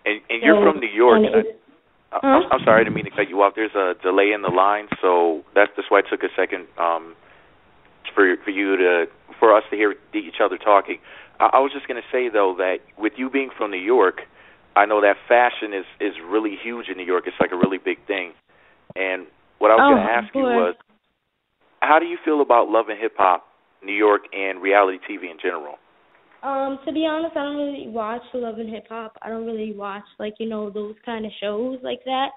And So, you're from New York. and it's, I'm sorry, I didn't mean to cut you off. There's a delay in the line, so that's why it took a second for us to hear each other talking. I was just going to say though that with you being from New York, I know that fashion is really huge in New York. It's like a really big thing. And what I was going to ask you was, how do you feel about Love and Hip Hop, New York, and reality TV in general? To be honest, I don't really watch Love and Hip Hop. I don't really watch those kind of shows like that.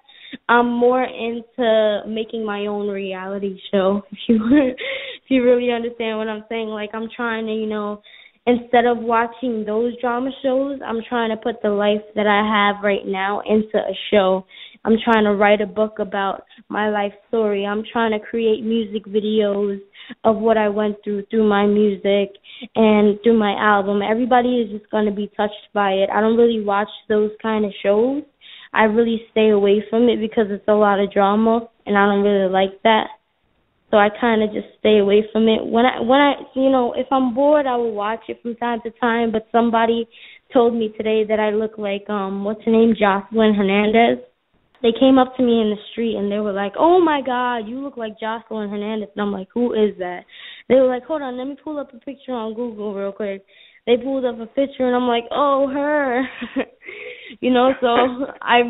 I'm more into making my own reality show. If you really understand what I'm saying, like I'm trying to, instead of watching those drama shows, I'm trying to put the life that I have right now into a show. I'm trying to write a book about my life story. I'm trying to create music videos of what I went through my music and through my album. Everybody is just going to be touched by it. I don't really watch those kind of shows. I really stay away from it because it's a lot of drama, and I don't really like that. So I kind of just stay away from it. When I if I'm bored, I will watch it from time to time. But somebody told me today that I look like what's her name, Jocelyn Hernandez. They came up to me in the street and they were like, "Oh my God, you look like Jocelyn Hernandez." And I'm like, "Who is that?" They were like, "Hold on, let me pull up a picture on Google real quick." They pulled up a picture and I'm like, "Oh, her." So I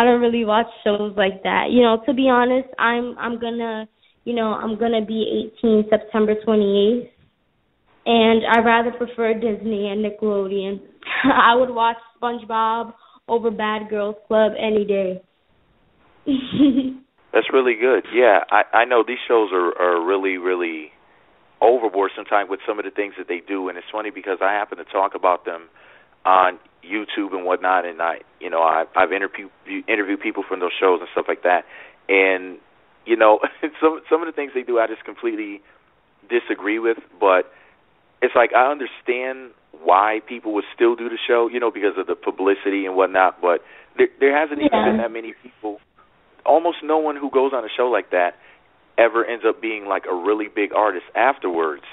don't really watch shows like that. To be honest, I'm gonna be 18 September 28th, and I rather prefer Disney and Nickelodeon. I would watch SpongeBob over Bad Girls Club any day. That's really good. Yeah, I know these shows are really, really overboard sometimes with some of the things that they do, and it's funny because I happen to talk about them on YouTube and whatnot, and I've interviewed people from those shows and stuff like that, and some of the things they do I just completely disagree with, but it's like I understand why people would still do the show, because of the publicity and whatnot, but there hasn't even been that many people. Almost no one who goes on a show like that ever ends up being like a really big artist afterwards.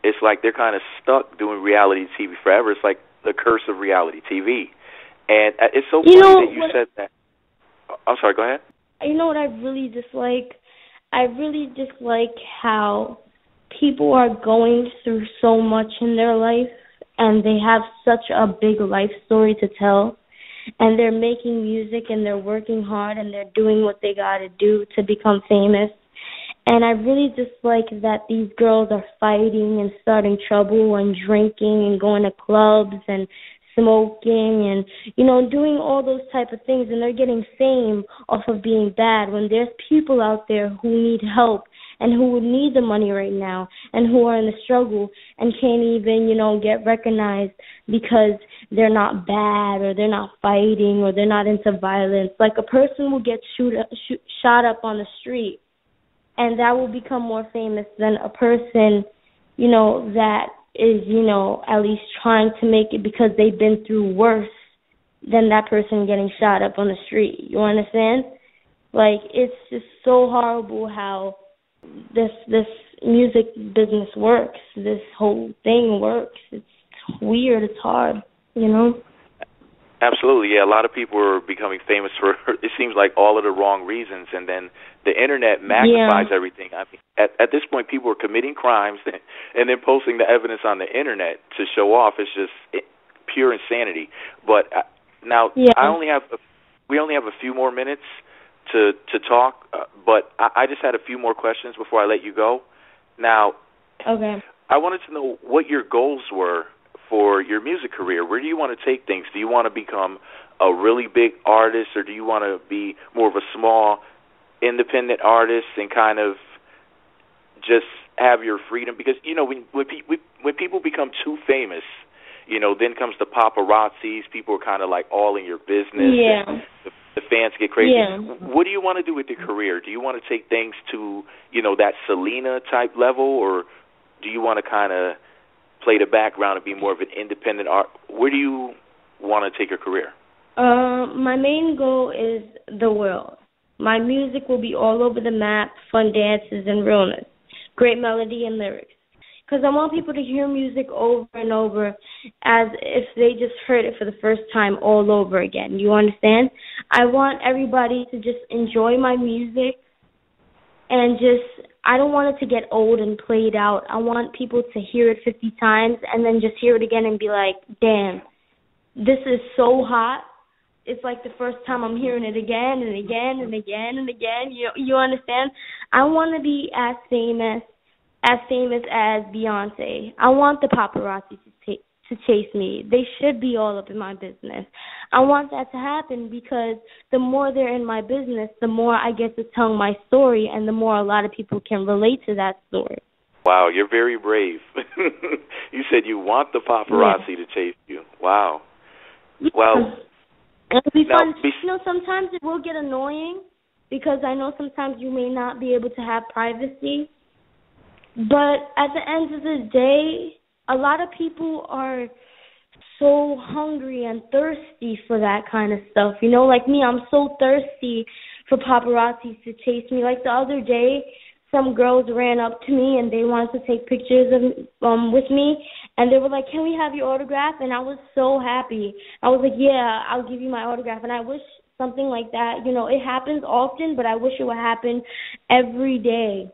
It's like they're kind of stuck doing reality TV forever. It's like the curse of reality TV. And it's so funny that you said that. I'm sorry, go ahead. You know what I really dislike? I really dislike how people are going through so much in their life and they have such a big life story to tell, and they're making music and they're working hard and they're doing what they got to do to become famous. And I really dislike that these girls are fighting and starting trouble and drinking and going to clubs and smoking and, doing all those type of things, and they're getting fame off of being bad when there's people out there who need help and who would need the money right now and who are in the struggle and can't even, get recognized because they're not bad or they're not fighting or they're not into violence. Like a person will get shot up on the street, and that will become more famous than a person, that is, at least trying to make it because they've been through worse than that person getting shot up on the street. You understand? Like, it's just so horrible how this music business works. This whole thing works. It's weird. It's hard, Absolutely, yeah. A lot of people are becoming famous for, it seems like, all of the wrong reasons, and then the Internet magnifies everything. I mean, at this point, people are committing crimes and then posting the evidence on the Internet to show off. It's just pure insanity. But now, we only have a few more minutes to talk, but I just had a few more questions before I let you go. Now, I wanted to know what your goals were for your music career. Where do you want to take things? Do you want to become a really big artist, or do you want to be more of a small, independent artist and kind of just have your freedom? Because, when people become too famous, then comes the paparazzis. People are kind of like all in your business. Yeah. And the fans get crazy. Yeah. What do you want to do with your career? Do you want to take things to, that Selena type level, or do you want to kind of play the background and be more of an independent art? Where do you want to take your career? My main goal is the world. My music will be all over the map, fun dances and realness, great melody and lyrics. because I want people to hear music over and over as if they just heard it for the first time all over again. You understand? I want everybody to just enjoy my music and I don't want it to get old and played out. I want people to hear it 50 times and then just hear it again and be like, damn, this is so hot. It's like the first time I'm hearing it again and again and again and again. You understand? I want to be as famous as Beyonce. I want the paparazzi to chase me. They should be all up in my business. I want that to happen because the more they're in my business, the more I get to tell my story and the more a lot of people can relate to that story. Wow, you're very brave. You said you want the paparazzi to chase you. Wow. Well, it'll be fun. Sometimes it will get annoying because I know sometimes you may not be able to have privacy. But at the end of the day, a lot of people are so hungry and thirsty for that kind of stuff. Like me, I'm so thirsty for paparazzi to chase me. Like the other day, some girls ran up to me and they wanted to take pictures with me, and they were like, "Can we have your autograph?" And I was so happy. I was like, "Yeah, I'll give you my autograph." And I wish something like that, it happens often, but I wish it would happen every day.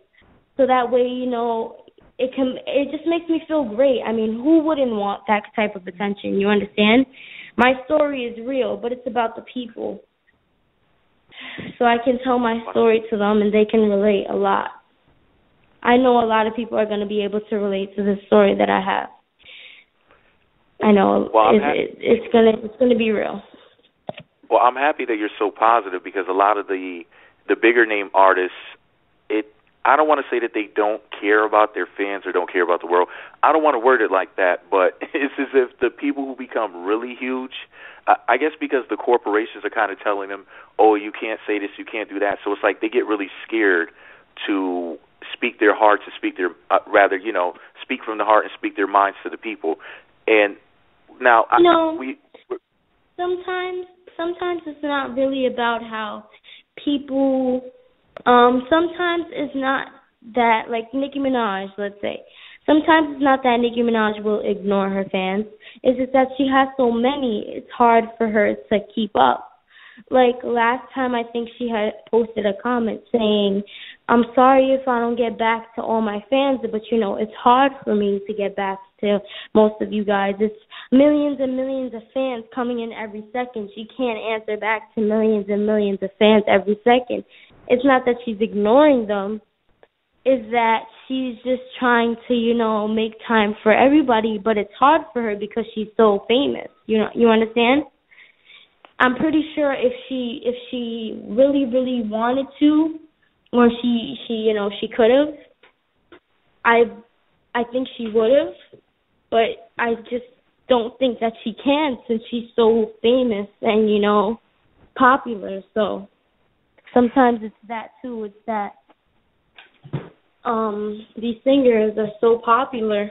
So that way, it just makes me feel great. I mean, who wouldn't want that type of attention? You understand? My story is real, but it's about the people. So I can tell my story to them and they can relate a lot. I know a lot of people are going to be able to relate to the story that I have. I know it's going to be real. Well, I'm happy that you're so positive because a lot of the bigger name artists, I don't want to say that they don't care about their fans or don't care about the world. I don't want to word it like that, but it's as if the people who become really huge, I guess because the corporations are kind of telling them, oh, you can't say this, you can't do that. So it's like they get really scared to speak their heart, to speak their, speak from the heart and speak their minds to the people. And now, sometimes it's not really about how people. Sometimes it's not that, like Nicki Minaj, let's say. Sometimes it's not that Nicki Minaj will ignore her fans. It's just that she has so many, it's hard for her to keep up. Like last time, I think she had posted a comment saying, "I'm sorry if I don't get back to all my fans, but it's hard for me to get back to most of you guys. It's millions and millions of fans coming in every second. She can't answer back to millions and millions of fans every second." It's not that she's ignoring them. It's that she's just trying to, make time for everybody, but it's hard for her because she's so famous. You understand? I'm pretty sure if she really, really wanted to, or she could have, I think she would have, but I just don't think that she can since she's so famous and, popular, so. Sometimes it's that, too. It's that these singers are so popular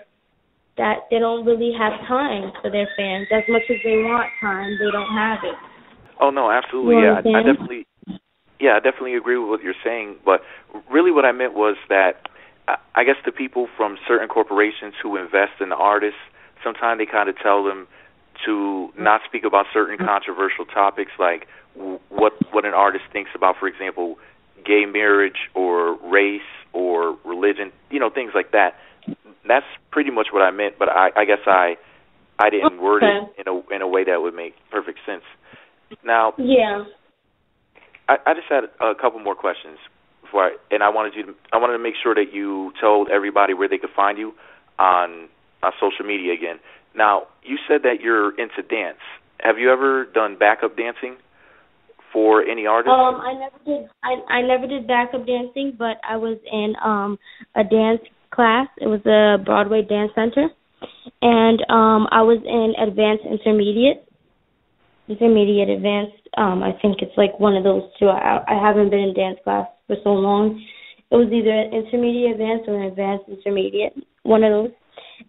that they don't really have time for their fans. As much as they want time, they don't have it. Oh, no, absolutely. I definitely agree with what you're saying. But really what I meant was that I guess the people from certain corporations who invest in the artists, sometimes they kind of tell them to not speak about certain controversial topics like what an artist thinks about, for example, gay marriage or race or religion, things like that. That's pretty much what I meant, but I guess I didn't word it in a way that would make perfect sense. Now, yeah, I just had a couple more questions before, I wanted to make sure that you told everybody where they could find you on social media again. Now, you said that you're into dance. Have you ever done backup dancing for any artist? I never did. I never did backup dancing, but I was in a dance class. It was a Broadway dance center, and I was in advanced intermediate, advanced. I think it's like one of those two. I haven't been in dance class for so long. It was either intermediate advanced or an advanced intermediate, one of those,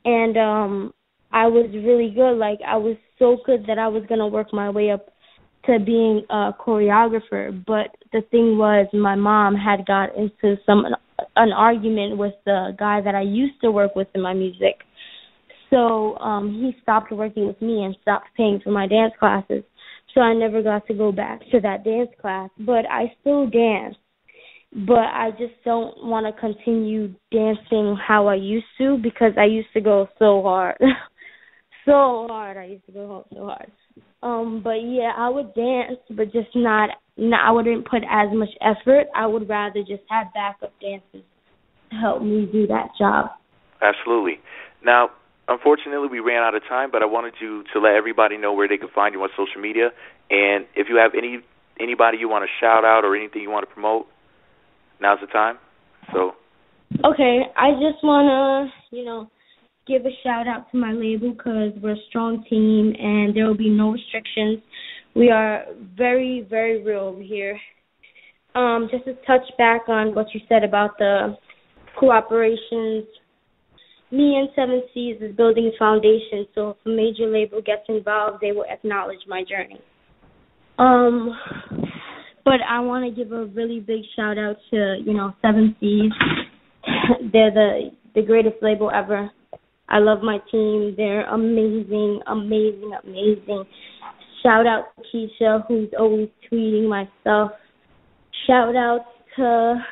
and I was really good. Like I was so good that I was gonna work my way up to being a choreographer, but the thing was my mom had got into an argument with the guy that I used to work with in my music. So he stopped working with me and stopped paying for my dance classes. So I never got to go back to that dance class. But I still dance. But I just don't want to continue dancing how I used to, because I used to go so hard. So hard. I used to go so hard. But yeah, I would dance, but just not, I wouldn't put as much effort. I would rather just have backup dancers to help me do that job. Absolutely. Now, unfortunately, we ran out of time, but I wanted to let everybody know where they can find you on social media. And if you have anybody you want to shout out or anything you want to promote, now's the time. So. Okay, I just want to, give a shout-out to my label, because we're a strong team and there will be no restrictions. We are very, very real over here. Just to touch back on what you said about the cooperations, me and 7 Seas is building a foundation, so if a major label gets involved, they will acknowledge my journey. But I want to give a really big shout-out to, 7 Seas. They're the greatest label ever. I love my team. They're amazing, amazing, amazing. Shout out to Keisha, who's always tweeting my stuff. Shout out to,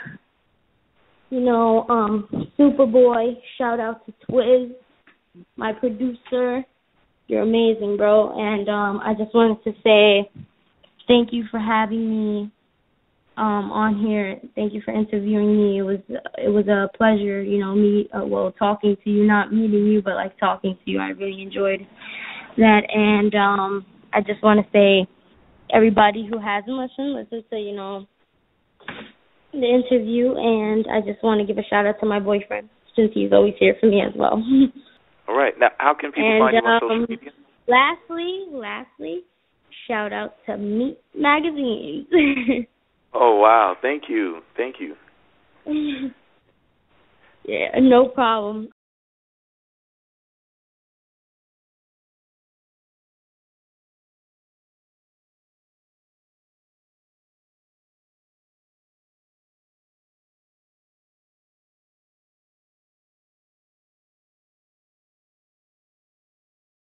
Superboy. Shout out to Twiz, my producer. You're amazing, bro. And I just wanted to say thank you for having me on here. Thank you for interviewing me. It was a pleasure, talking to you, not meeting you, but like talking to you. I really enjoyed that. And I just want to say, everybody who hasn't listened, listen to, the interview. And I just want to give a shout out to my boyfriend, since he's always here for me as well. All right. Now, how can people find you on social media? Lastly, shout out to Meet Magazine. Oh, wow. Thank you. Yeah, no problem.